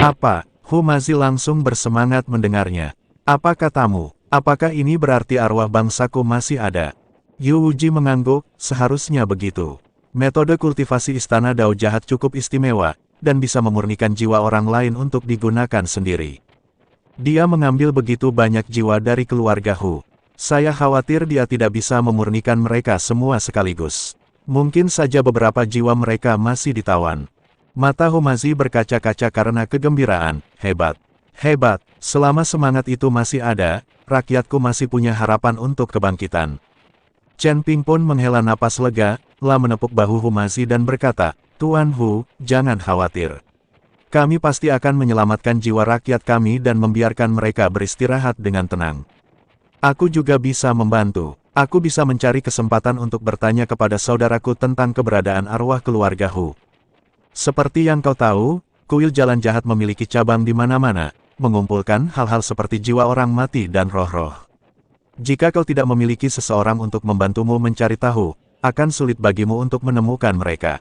Apa? Humazi langsung bersemangat mendengarnya. Apa katamu? Apakah ini berarti arwah bangsaku masih ada? Yu Wuji mengangguk, seharusnya begitu. Metode kultivasi istana Dao jahat cukup istimewa, dan bisa memurnikan jiwa orang lain untuk digunakan sendiri. Dia mengambil begitu banyak jiwa dari keluarga Hu. Saya khawatir dia tidak bisa memurnikan mereka semua sekaligus. Mungkin saja beberapa jiwa mereka masih ditawan. Mata Humazi berkaca-kaca karena kegembiraan. Hebat. Hebat. Selama semangat itu masih ada, rakyatku masih punya harapan untuk kebangkitan. Chen Ping pun menghela napas lega, lalu menepuk bahu Humazi dan berkata, Tuan Hu, jangan khawatir. Kami pasti akan menyelamatkan jiwa rakyat kami dan membiarkan mereka beristirahat dengan tenang. Aku juga bisa membantu. Aku bisa mencari kesempatan untuk bertanya kepada saudaraku tentang keberadaan arwah keluarga Hu. Seperti yang kau tahu, kuil jalan jahat memiliki cabang di mana-mana, mengumpulkan hal-hal seperti jiwa orang mati dan roh-roh. Jika kau tidak memiliki seseorang untuk membantumu mencari tahu, akan sulit bagimu untuk menemukan mereka.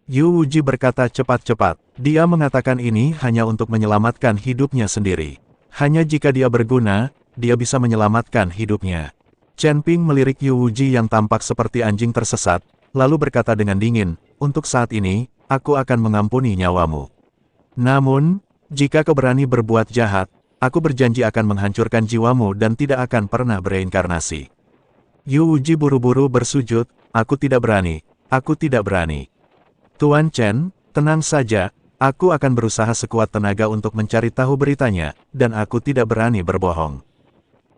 Yu Wuji berkata cepat-cepat. Dia mengatakan ini hanya untuk menyelamatkan hidupnya sendiri. Hanya jika dia berguna, dia bisa menyelamatkan hidupnya. Chen Ping melirik Yu Wuji yang tampak seperti anjing tersesat, lalu berkata dengan dingin, untuk saat ini, aku akan mengampuni nyawamu. Namun, jika kau berani berbuat jahat, aku berjanji akan menghancurkan jiwamu dan tidak akan pernah bereinkarnasi. Yu Wuji buru-buru bersujud, aku tidak berani, aku tidak berani. Tuan Chen, tenang saja, aku akan berusaha sekuat tenaga untuk mencari tahu beritanya, dan aku tidak berani berbohong.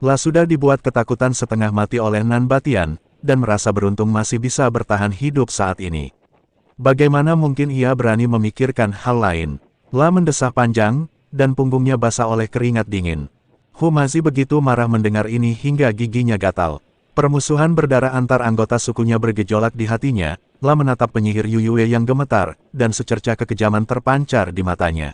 Lah sudah dibuat ketakutan setengah mati oleh Nan Batian, dan merasa beruntung masih bisa bertahan hidup saat ini. Bagaimana mungkin ia berani memikirkan hal lain? La mendesah panjang, dan punggungnya basah oleh keringat dingin. Humazi begitu marah mendengar ini hingga giginya gatal. Permusuhan berdarah antar anggota sukunya bergejolak di hatinya. La menatap penyihir Yu Yue yang gemetar, dan secercah kekejaman terpancar di matanya.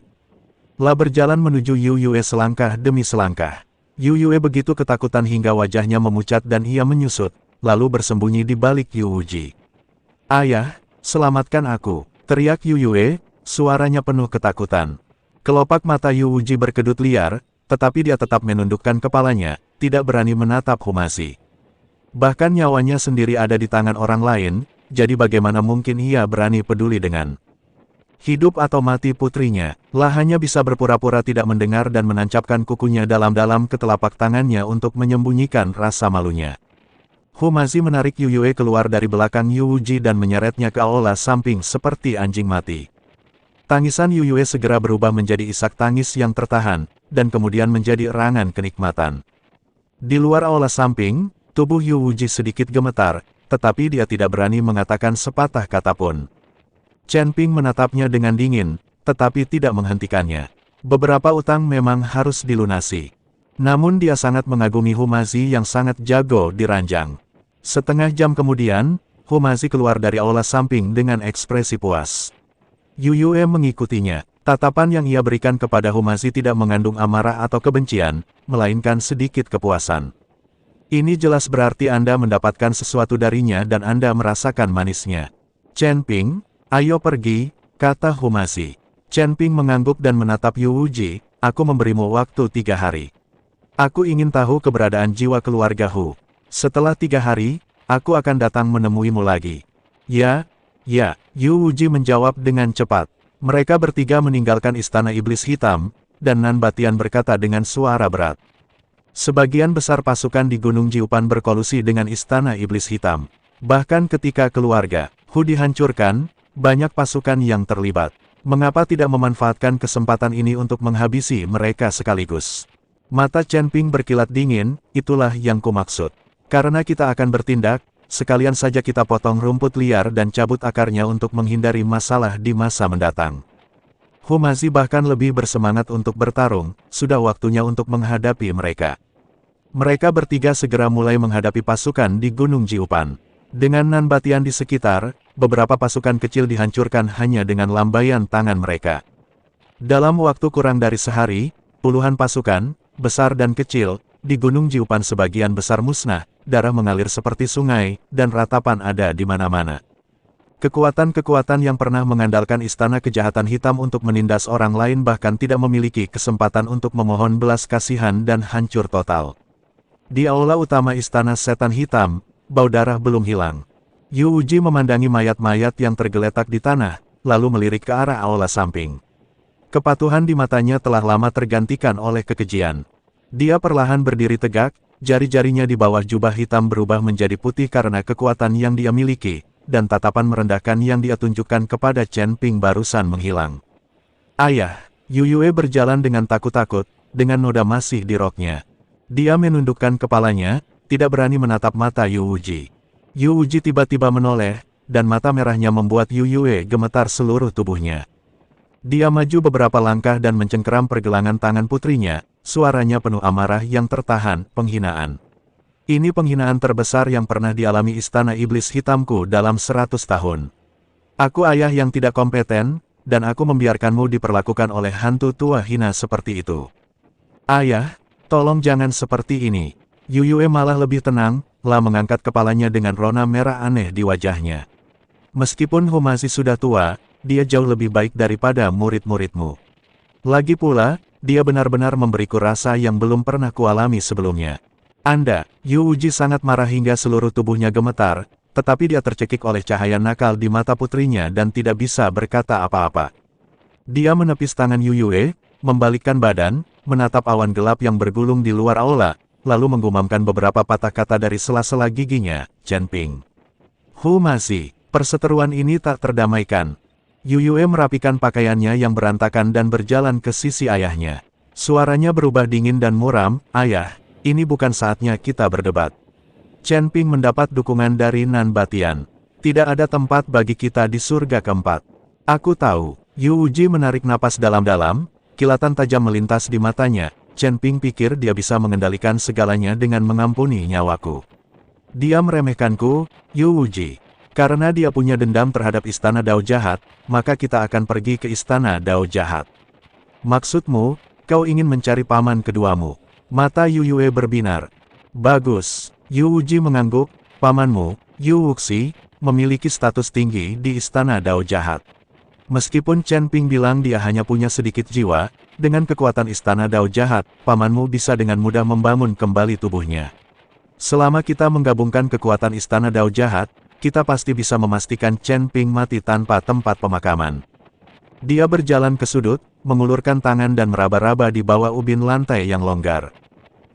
La berjalan menuju Yu Yue selangkah demi selangkah. Yu Yue begitu ketakutan hingga wajahnya memucat dan ia menyusut, lalu bersembunyi di balik Yu Wuji. Ayah, selamatkan aku, teriak Yu Yue, suaranya penuh ketakutan. Kelopak mata Yu Wuji berkedut liar, tetapi dia tetap menundukkan kepalanya, tidak berani menatap Humazi. Bahkan nyawanya sendiri ada di tangan orang lain, jadi bagaimana mungkin ia berani peduli dengan hidup atau mati putrinya. La hanya bisa berpura-pura tidak mendengar dan menancapkan kukunya dalam-dalam ke telapak tangannya untuk menyembunyikan rasa malunya. Humazi menarik Yu Yue keluar dari belakang Yu Wuji dan menyeretnya ke aula samping seperti anjing mati. Tangisan Yu Yue segera berubah menjadi isak tangis yang tertahan, dan kemudian menjadi erangan kenikmatan. Di luar aula samping, tubuh Yu Wuji sedikit gemetar, tetapi dia tidak berani mengatakan sepatah kata pun. Chen Ping menatapnya dengan dingin, tetapi tidak menghentikannya. Beberapa utang memang harus dilunasi. Namun dia sangat mengagumi Humazi yang sangat jago di ranjang. Setengah jam kemudian, Humazi keluar dari aula samping dengan ekspresi puas. Yu Yue mengikutinya. Tatapan yang ia berikan kepada Humazi tidak mengandung amarah atau kebencian, melainkan sedikit kepuasan. Ini jelas berarti Anda mendapatkan sesuatu darinya dan Anda merasakan manisnya. Chen Ping, ayo pergi, kata Humazi. Chen Ping mengangguk dan menatap Yu Wuji, aku memberimu waktu 3 hari. Aku ingin tahu keberadaan jiwa keluarga Hu. Setelah 3 hari, aku akan datang menemuimu lagi. Ya, Yu Wuji menjawab dengan cepat. Mereka bertiga meninggalkan istana iblis hitam, dan Nan Batian berkata dengan suara berat. Sebagian besar pasukan di Gunung Jiupan berkolusi dengan istana iblis hitam. Bahkan ketika keluarga Hu dihancurkan, banyak pasukan yang terlibat. Mengapa tidak memanfaatkan kesempatan ini untuk menghabisi mereka sekaligus? Mata Chen Ping berkilat dingin, itulah yang kumaksud. Karena kita akan bertindak, sekalian saja kita potong rumput liar dan cabut akarnya untuk menghindari masalah di masa mendatang. Humazi bahkan lebih bersemangat untuk bertarung, sudah waktunya untuk menghadapi mereka. Mereka bertiga segera mulai menghadapi pasukan di Gunung Jiupan. Dengan Nan Batian di sekitar, beberapa pasukan kecil dihancurkan hanya dengan lambaian tangan mereka. Dalam waktu kurang dari sehari, puluhan pasukan, besar dan kecil, di Gunung Jiupan sebagian besar musnah, darah mengalir seperti sungai, dan ratapan ada di mana-mana. Kekuatan-kekuatan yang pernah mengandalkan istana kejahatan hitam untuk menindas orang lain bahkan tidak memiliki kesempatan untuk memohon belas kasihan dan hancur total. Di aula utama istana setan hitam, bau darah belum hilang. Yu Wuji memandangi mayat-mayat yang tergeletak di tanah, lalu melirik ke arah aula samping. Kepatuhan di matanya telah lama tergantikan oleh kekejian. Dia perlahan berdiri tegak, jari-jarinya di bawah jubah hitam berubah menjadi putih karena kekuatan yang dia miliki, dan tatapan merendahkan yang dia tunjukkan kepada Chen Ping barusan menghilang. Ayah, Yu Yue berjalan dengan takut-takut, dengan noda masih di roknya. Dia menundukkan kepalanya, tidak berani menatap mata Yu Wuji. Yu Wuji tiba-tiba menoleh, dan mata merahnya membuat Yu Yue gemetar seluruh tubuhnya. Dia maju beberapa langkah dan mencengkeram pergelangan tangan putrinya, suaranya penuh amarah yang tertahan, penghinaan. Ini penghinaan terbesar yang pernah dialami istana iblis hitamku dalam 100 tahun. Aku ayah yang tidak kompeten, dan aku membiarkanmu diperlakukan oleh hantu tua hina seperti itu. Ayah, tolong jangan seperti ini. Yu Yue malah lebih tenang, mengangkat kepalanya dengan rona merah aneh di wajahnya. Meskipun Humasi sudah tua, dia jauh lebih baik daripada murid-muridmu. Lagi pula, dia benar-benar memberiku rasa yang belum pernah kualami sebelumnya. Anda, Yu Wuji sangat marah hingga seluruh tubuhnya gemetar, tetapi dia tercekik oleh cahaya nakal di mata putrinya dan tidak bisa berkata apa-apa. Dia menepis tangan Yu Yue, membalikkan badan, menatap awan gelap yang bergulung di luar aula, lalu menggumamkan beberapa patah kata dari sela-sela giginya, Chen Ping. Humasi, perseteruan ini tak terdamaikan. Yu Yue merapikan pakaiannya yang berantakan dan berjalan ke sisi ayahnya. Suaranya berubah dingin dan muram, ayah. Ini bukan saatnya kita berdebat. Chen Ping mendapat dukungan dari Nan Batian. Tidak ada tempat bagi kita di surga keempat. Aku tahu. Yu Wuji menarik napas dalam-dalam, kilatan tajam melintas di matanya. Chen Ping pikir dia bisa mengendalikan segalanya dengan mengampuni nyawaku. Dia meremehkanku, Yu Wuji. Karena dia punya dendam terhadap istana Dao Jahat, maka kita akan pergi ke istana Dao Jahat. Maksudmu, kau ingin mencari paman keduamu. Mata Yu Yue berbinar. Bagus. Yu Wuji mengangguk, pamanmu, Yu Wuxi, memiliki status tinggi di istana Dao Jahat. Meskipun Chen Ping bilang dia hanya punya sedikit jiwa, dengan kekuatan istana Dao Jahat, pamanmu bisa dengan mudah membangun kembali tubuhnya. Selama kita menggabungkan kekuatan istana Dao Jahat, kita pasti bisa memastikan Chen Ping mati tanpa tempat pemakaman. Dia berjalan ke sudut, mengulurkan tangan dan meraba-raba di bawah ubin lantai yang longgar.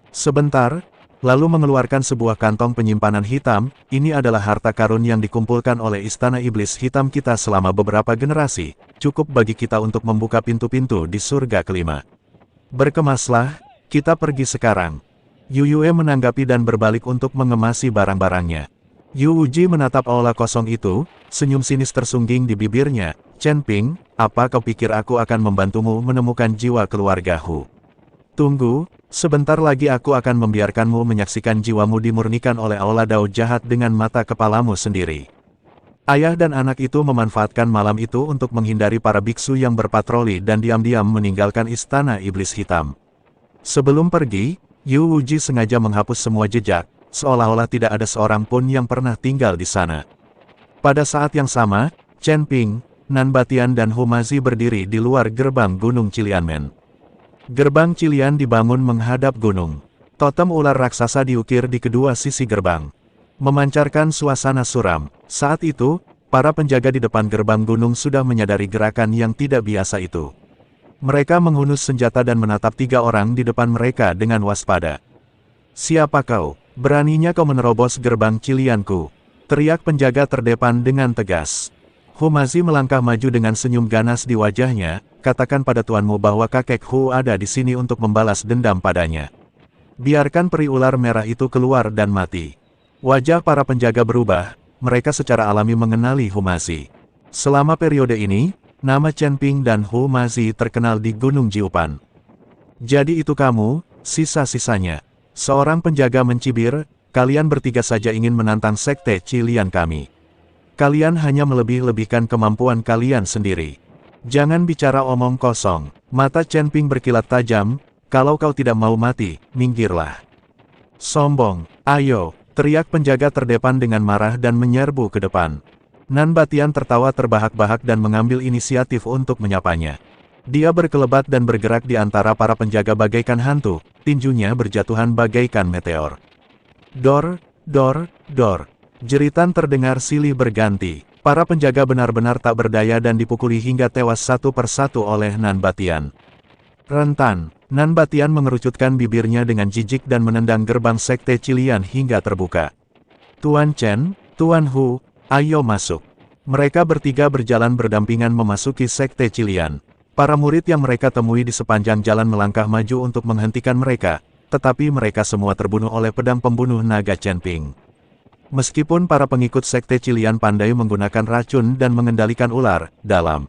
Sebentar, lalu mengeluarkan sebuah kantong penyimpanan hitam. Ini adalah harta karun yang dikumpulkan oleh istana iblis hitam kita selama beberapa generasi, cukup bagi kita untuk membuka pintu-pintu di surga kelima. Berkemaslah, kita pergi sekarang. Yu Yue menanggapi dan berbalik untuk mengemasi barang-barangnya. Yu Wuji menatap aula kosong itu, senyum sinis tersungging di bibirnya. Chen Ping, apa kau pikir aku akan membantumu menemukan jiwa keluarga Hu? Tunggu, sebentar lagi aku akan membiarkanmu menyaksikan jiwamu dimurnikan oleh aula Dao Jahat dengan mata kepalamu sendiri. Ayah dan anak itu memanfaatkan malam itu untuk menghindari para biksu yang berpatroli dan diam-diam meninggalkan istana iblis hitam. Sebelum pergi, Yu Wuji sengaja menghapus semua jejak, seolah-olah tidak ada seorang pun yang pernah tinggal di sana. Pada saat yang sama, Chen Ping, Nan Batian dan Humasi berdiri di luar gerbang Gunung Cilianmen. Gerbang Cilian dibangun menghadap gunung. Totem ular raksasa diukir di kedua sisi gerbang, memancarkan suasana suram. Saat itu, para penjaga di depan gerbang gunung sudah menyadari gerakan yang tidak biasa itu. Mereka menghunus senjata dan menatap 3 orang di depan mereka dengan waspada. Siapa kau? Beraninya kau menerobos gerbang Cilianku? Teriak penjaga terdepan dengan tegas. Humasi melangkah maju dengan senyum ganas di wajahnya, katakan pada tuanmu bahwa kakek Hu ada di sini untuk membalas dendam padanya. Biarkan peri ular merah itu keluar dan mati. Wajah para penjaga berubah, mereka secara alami mengenali Humasi. Selama periode ini, nama Chen Ping dan Humasi terkenal di Gunung Jiupan. Jadi itu kamu, sisa-sisanya. Seorang penjaga mencibir, kalian bertiga saja ingin menantang sekte Cilian kami. Kalian hanya melebih-lebihkan kemampuan kalian sendiri. Jangan bicara omong kosong. Mata Chen Ping berkilat tajam, kalau kau tidak mau mati, minggirlah. Sombong, ayo, teriak penjaga terdepan dengan marah dan menyerbu ke depan. Nan Batian tertawa terbahak-bahak dan mengambil inisiatif untuk menyapanya. Dia berkelebat dan bergerak di antara para penjaga bagaikan hantu, tinjunya berjatuhan bagaikan meteor. Dor, dor, dor. Jeritan terdengar silih berganti. Para penjaga benar-benar tak berdaya dan dipukuli hingga tewas satu persatu oleh Nan Batian. Rentan, Nan Batian mengerucutkan bibirnya dengan jijik dan menendang gerbang Sekte Qilian hingga terbuka. Tuan Chen, Tuan Hu, ayo masuk. Mereka bertiga berjalan berdampingan memasuki Sekte Qilian. Para murid yang mereka temui di sepanjang jalan melangkah maju untuk menghentikan mereka, tetapi mereka semua terbunuh oleh pedang pembunuh naga Chen Ping. Meskipun para pengikut Sekte Qilian pandai menggunakan racun dan mengendalikan ular dalam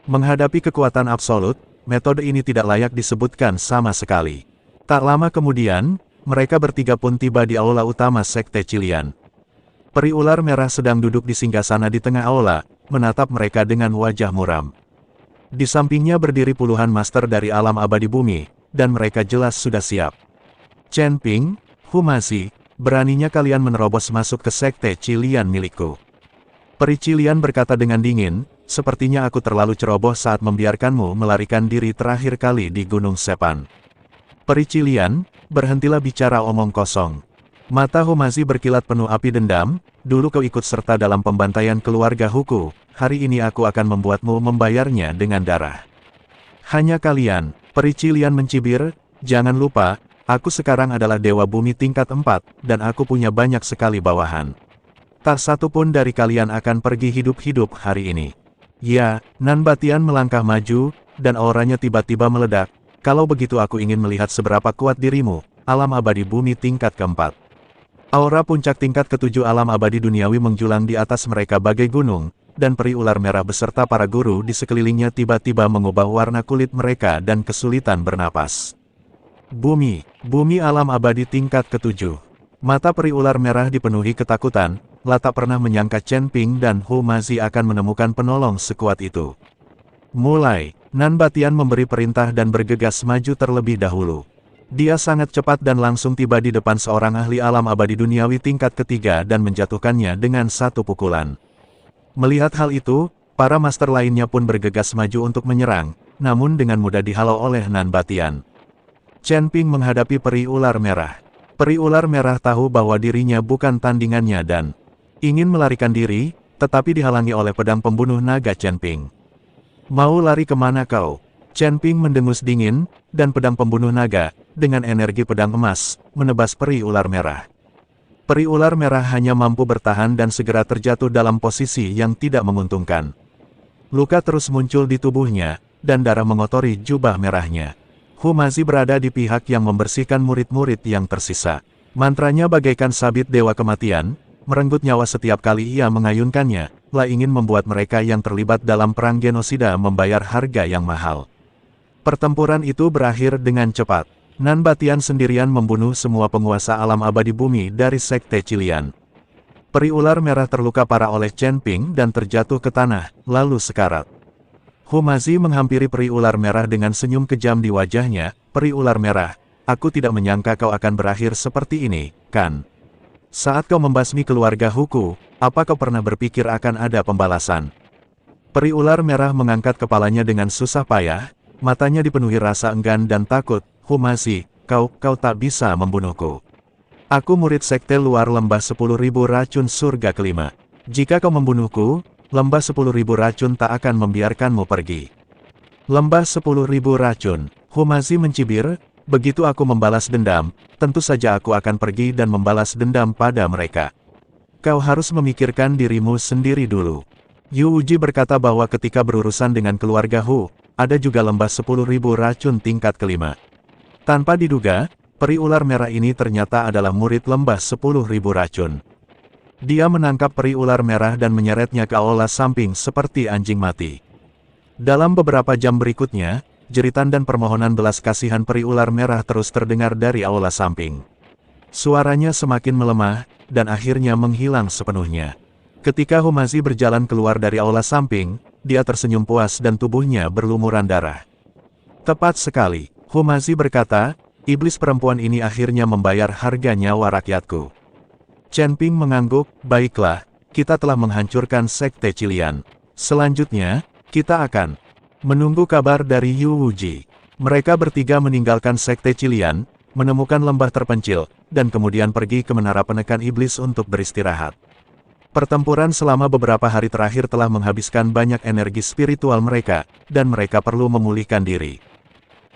menghadapi kekuatan absolut, metode ini tidak layak disebutkan sama sekali. Tak lama kemudian, mereka bertiga pun tiba di aula utama Sekte Qilian. Peri ular merah sedang duduk di singgasana di tengah aula, menatap mereka dengan wajah muram. Di sampingnya berdiri puluhan master dari alam abadi bumi, dan mereka jelas sudah siap. Chen Ping, Humasi, beraninya kalian menerobos masuk ke Sekte Qilian milikku. Peri Qilian berkata dengan dingin, sepertinya aku terlalu ceroboh saat membiarkanmu melarikan diri terakhir kali di Gunung Sepan. Peri Qilian, berhentilah bicara omong kosong. Mata Humasi berkilat penuh api dendam, dulu kau ikut serta dalam pembantaian keluarga Huku, hari ini aku akan membuatmu membayarnya dengan darah. Hanya kalian, Peri Qilian mencibir, jangan lupa, aku sekarang adalah Dewa Bumi tingkat 4, dan aku punya banyak sekali bawahan. Tak satu pun dari kalian akan pergi hidup-hidup hari ini. Ya, Nan Batian melangkah maju, dan auranya tiba-tiba meledak, kalau begitu aku ingin melihat seberapa kuat dirimu, alam abadi bumi tingkat keempat. Aura puncak tingkat ketujuh alam abadi duniawi menjulang di atas mereka bagai gunung, dan peri ular merah beserta para guru di sekelilingnya tiba-tiba mengubah warna kulit mereka dan kesulitan bernapas. Bumi alam abadi tingkat ketujuh. Mata peri ular merah dipenuhi ketakutan, tak pernah menyangka Chen Ping dan Hu Mazi akan menemukan penolong sekuat itu. Mulai, Nan Batian memberi perintah dan bergegas maju terlebih dahulu. Dia sangat cepat dan langsung tiba di depan seorang ahli alam abadi duniawi tingkat ketiga dan menjatuhkannya dengan satu pukulan. Melihat hal itu, para master lainnya pun bergegas maju untuk menyerang, namun dengan mudah dihalau oleh Nan Batian. Chen Ping menghadapi peri ular merah. Peri ular merah tahu bahwa dirinya bukan tandingannya dan ingin melarikan diri, tetapi dihalangi oleh pedang pembunuh naga Chen Ping. Mau lari kemana kau? Chen Ping mendengus dingin, dan pedang pembunuh naga, dengan energi pedang emas, menebas peri ular merah. Peri ular merah hanya mampu bertahan dan segera terjatuh dalam posisi yang tidak menguntungkan. Luka terus muncul di tubuhnya, dan darah mengotori jubah merahnya. Hu Mazi berada di pihak yang membersihkan murid-murid yang tersisa. Mantranya bagaikan sabit dewa kematian, merenggut nyawa setiap kali ia mengayunkannya, ingin membuat mereka yang terlibat dalam perang genosida membayar harga yang mahal. Pertempuran itu berakhir dengan cepat. Nan Batian sendirian membunuh semua penguasa alam abadi bumi dari Sekte Qilian. Peri ular merah terluka parah oleh Chen Ping dan terjatuh ke tanah, lalu sekarat. Hu Mazi menghampiri peri ular merah dengan senyum kejam di wajahnya, peri ular merah, aku tidak menyangka kau akan berakhir seperti ini, kan? Saat kau membasmi keluarga Huku, apa kau pernah berpikir akan ada pembalasan? Peri ular merah mengangkat kepalanya dengan susah payah, matanya dipenuhi rasa enggan dan takut. Hu Mazi, kau tak bisa membunuhku. Aku murid sekte luar lembah 10.000 racun surga kelima. Jika kau membunuhku, lembah 10.000 racun tak akan membiarkanmu pergi. Lembah 10.000 racun, Hu Mazi mencibir, begitu aku membalas dendam, tentu saja aku akan pergi dan membalas dendam pada mereka. Kau harus memikirkan dirimu sendiri dulu. Yu Wuji berkata bahwa ketika berurusan dengan keluarga Hu, ada juga lembah 10.000 racun tingkat kelima. Tanpa diduga, peri ular merah ini ternyata adalah murid lembah 10.000 racun. Dia menangkap peri ular merah dan menyeretnya ke aula samping seperti anjing mati. Dalam beberapa jam berikutnya, jeritan dan permohonan belas kasihan peri ular merah terus terdengar dari aula samping. Suaranya semakin melemah, dan akhirnya menghilang sepenuhnya. Ketika Hu Mazi berjalan keluar dari aula samping, dia tersenyum puas dan tubuhnya berlumuran darah. Tepat sekali. Hu Mazi berkata, iblis perempuan ini akhirnya membayar harga nyawa rakyatku. Chen Ping mengangguk, baiklah, kita telah menghancurkan Sekte Qilian. Selanjutnya, kita akan menunggu kabar dari Yu Wuji. Mereka bertiga meninggalkan Sekte Qilian, menemukan lembah terpencil, dan kemudian pergi ke menara penekan iblis untuk beristirahat. Pertempuran selama beberapa hari terakhir telah menghabiskan banyak energi spiritual mereka, dan mereka perlu memulihkan diri.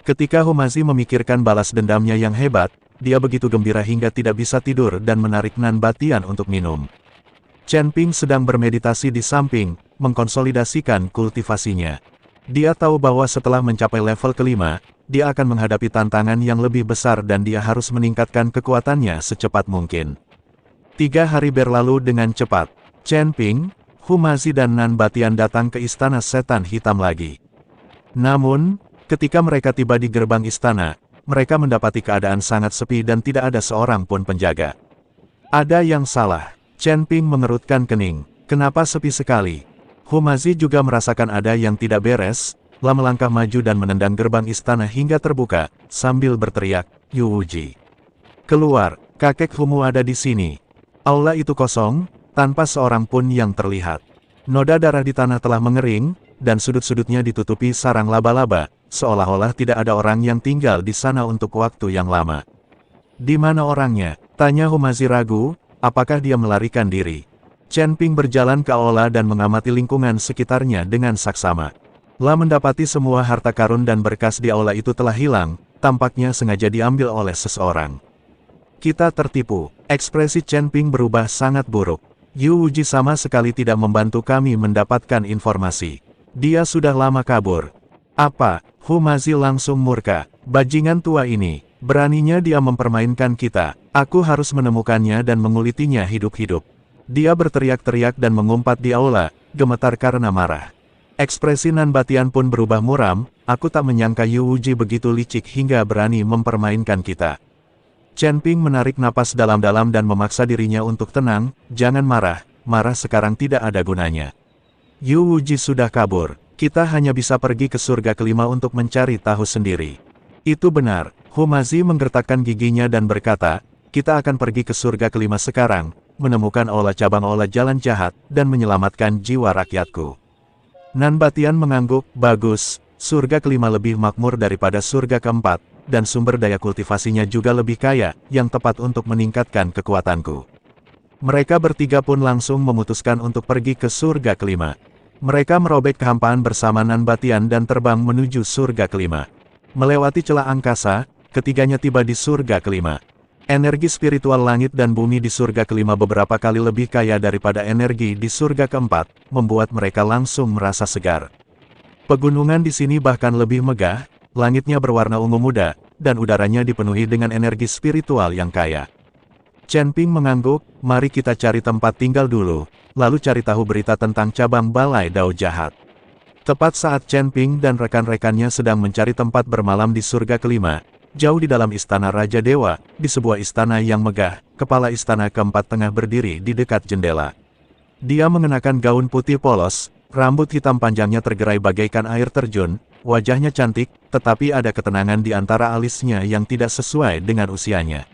Ketika Humazi memikirkan balas dendamnya yang hebat, dia begitu gembira hingga tidak bisa tidur dan menarik Nan Batian untuk minum. Chen Ping sedang bermeditasi di samping, mengkonsolidasikan kultivasinya. Dia tahu bahwa setelah mencapai level kelima, dia akan menghadapi tantangan yang lebih besar dan dia harus meningkatkan kekuatannya secepat mungkin. 3 hari berlalu dengan cepat. Chen Ping, Humazi dan Nan Batian datang ke istana setan hitam lagi. Namun, ketika mereka tiba di gerbang istana, mereka mendapati keadaan sangat sepi dan tidak ada seorang pun penjaga. Ada yang salah. Chen Ping mengerutkan kening. Kenapa sepi sekali? Humazi juga merasakan ada yang tidak beres, lalu melangkah maju dan menendang gerbang istana hingga terbuka, sambil berteriak, Yu Wuji. Keluar, kakek Humu ada di sini. Aula itu kosong, tanpa seorang pun yang terlihat. Noda darah di tanah telah mengering, dan sudut-sudutnya ditutupi sarang laba-laba, seolah-olah tidak ada orang yang tinggal di sana untuk waktu yang lama. Di mana orangnya? Tanya Humazi ragu, apakah dia melarikan diri? Chen Ping berjalan ke aula dan mengamati lingkungan sekitarnya dengan saksama. Lah mendapati semua harta karun dan berkas di aula itu telah hilang, tampaknya sengaja diambil oleh seseorang. Kita tertipu. Ekspresi Chen Ping berubah sangat buruk. Yu Wuji sama sekali tidak membantu kami mendapatkan informasi. Dia sudah lama kabur. Apa? Humazi langsung murka. Bajingan tua ini, beraninya dia mempermainkan kita. Aku harus menemukannya dan mengulitinya hidup-hidup. Dia berteriak-teriak dan mengumpat di aula, gemetar karena marah. Ekspresi Nan Batian pun berubah muram. Aku tak menyangka Yu Wuji begitu licik hingga berani mempermainkan kita. Chen Ping menarik napas dalam-dalam dan memaksa dirinya untuk tenang, jangan marah, marah sekarang tidak ada gunanya. Yu Wuji sudah kabur, kita hanya bisa pergi ke surga kelima untuk mencari tahu sendiri. Itu benar, Humazi menggertakkan giginya dan berkata, kita akan pergi ke surga kelima sekarang, menemukan aula cabang aula jalan jahat, dan menyelamatkan jiwa rakyatku. Nan Batian mengangguk, bagus, surga kelima lebih makmur daripada surga keempat, dan sumber daya kultivasinya juga lebih kaya, yang tepat untuk meningkatkan kekuatanku. Mereka bertiga pun langsung memutuskan untuk pergi ke surga kelima. Mereka merobek kehampaan bersama Nan Batian dan terbang menuju surga kelima. Melewati celah angkasa, ketiganya tiba di surga kelima. Energi spiritual langit dan bumi di surga kelima beberapa kali lebih kaya daripada energi di surga keempat, membuat mereka langsung merasa segar. Pegunungan di sini bahkan lebih megah, langitnya berwarna ungu muda, dan udaranya dipenuhi dengan energi spiritual yang kaya. Chen Ping mengangguk, mari kita cari tempat tinggal dulu, lalu cari tahu berita tentang cabang balai Dao jahat. Tepat saat Chen Ping dan rekan-rekannya sedang mencari tempat bermalam di surga kelima, jauh di dalam istana Raja Dewa, di sebuah istana yang megah, kepala istana keempat tengah berdiri di dekat jendela. Dia mengenakan gaun putih polos, rambut hitam panjangnya tergerai bagaikan air terjun, wajahnya cantik, tetapi ada ketenangan di antara alisnya yang tidak sesuai dengan usianya.